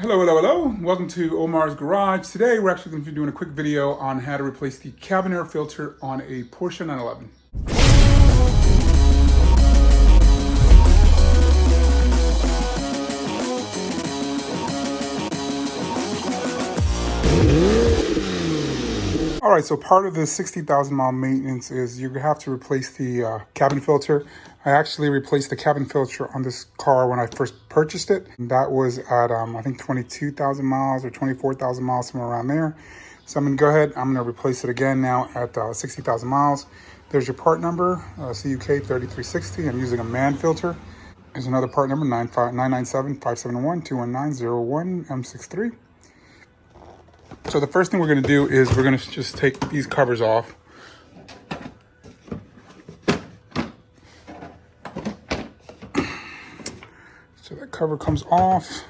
Hello, hello, hello. Welcome to Omar's Garage. Today we're actually going to be doing a quick video on how to replace the cabin air filter on a Porsche 911. All right, so part of the 60,000 mile maintenance is you have to replace the cabin filter. I actually replaced the cabin filter on this car when I first purchased it. That was at, I think 22,000 miles or 24,000 miles, somewhere around there. So I'm gonna go ahead, I'm gonna replace it again now at 60,000 miles. There's your part number, CUK 3360. I'm using a Mann-Filter. There's another part number, 997-571-219-01-M63. So the first thing we're going to do is we're going to just take these covers off. So that cover comes off.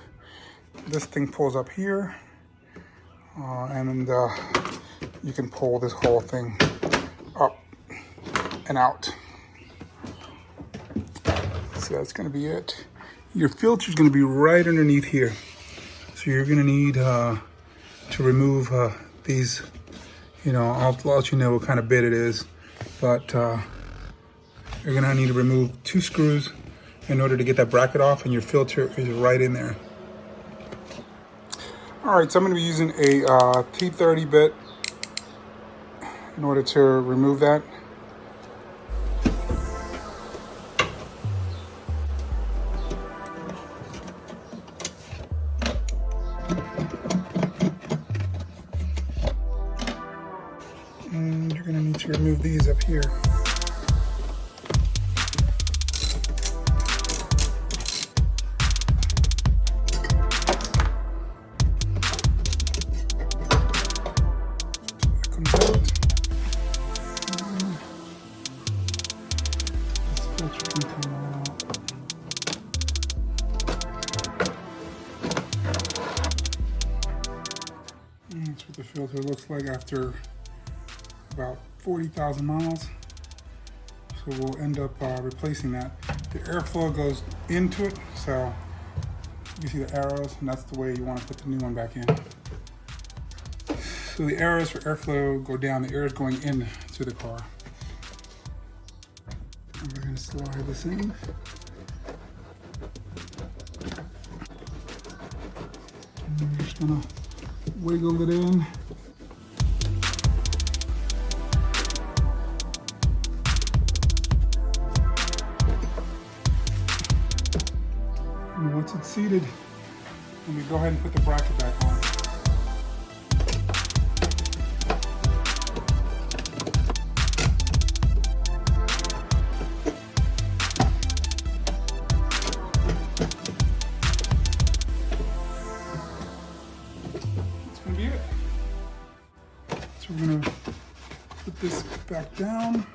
This thing pulls up here. And you can pull this whole thing up and out. So that's going to be it. Your filter is going to be right underneath here. So you're going to need to remove these, I'll let you know what kind of bit it is, but you're gonna need to remove 2 screws in order to get that bracket off, and your filter is right in there. All right, so I'm gonna be using a T30 bit in order to remove that. And you're gonna need to remove these up here. That comes out. This filter can come out. And that's what the filter looks like after about 40,000 miles. So we'll end up replacing that. The airflow goes into it, so you see the arrows, and that's the way you want to put the new one back in. So the arrows for airflow go down, the air is going into the car. And we're going to slide this in. And we're just going to wiggle it in. And once it's seated, let me go ahead and put the bracket back on. That's going to be it. So we're going to put this back down.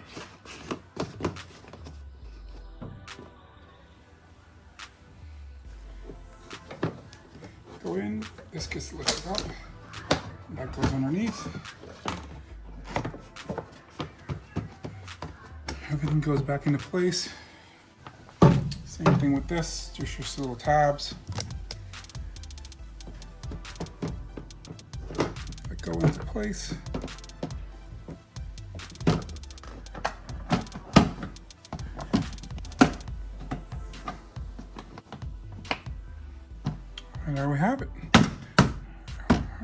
Go in, this gets lifted up, that goes underneath. Everything goes back into place. Same thing with this, just your little tabs that go into place. And there we have it.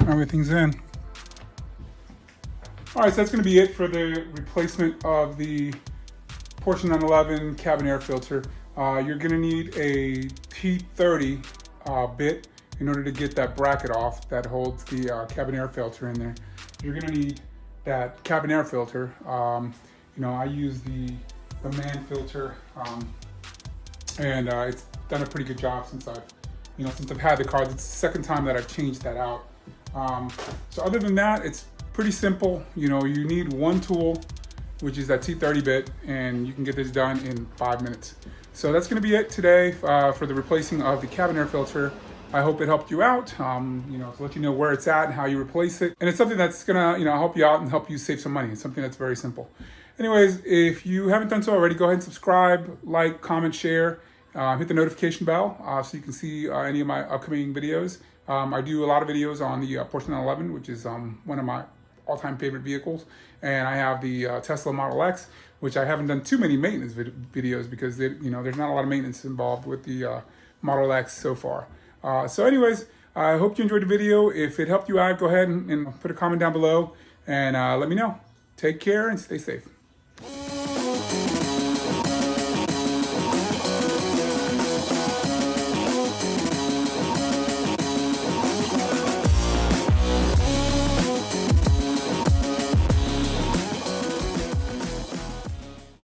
Everything's in. All right, so that's going to be it for the replacement of the Porsche 911 cabin air filter. You're going to need a T30 bit in order to get that bracket off that holds the cabin air filter in there. You're going to need that cabin air filter. I use the Mann-Filter, and it's done a pretty good job since I've had the car. It's the second time that I've changed that out. So other than that, it's pretty simple. You need one tool, which is that T30 bit, and you can get this done in 5 minutes. So that's gonna be it today for the replacing of the cabin air filter. I hope it helped you out, to let you know where it's at and how you replace it. And it's something that's gonna, help you out and help you save some money. It's something that's very simple. Anyways, if you haven't done so already, go ahead and subscribe, like, comment, share. Hit the notification bell so you can see any of my upcoming videos. I do a lot of videos on the Porsche 911, which is one of my all-time favorite vehicles, and I have the Tesla Model X, which I haven't done too many maintenance videos because there's not a lot of maintenance involved with the Model X so far. So anyways, I hope you enjoyed the video. If it helped you out, go ahead and put a comment down below and let me know. Take care and stay safe.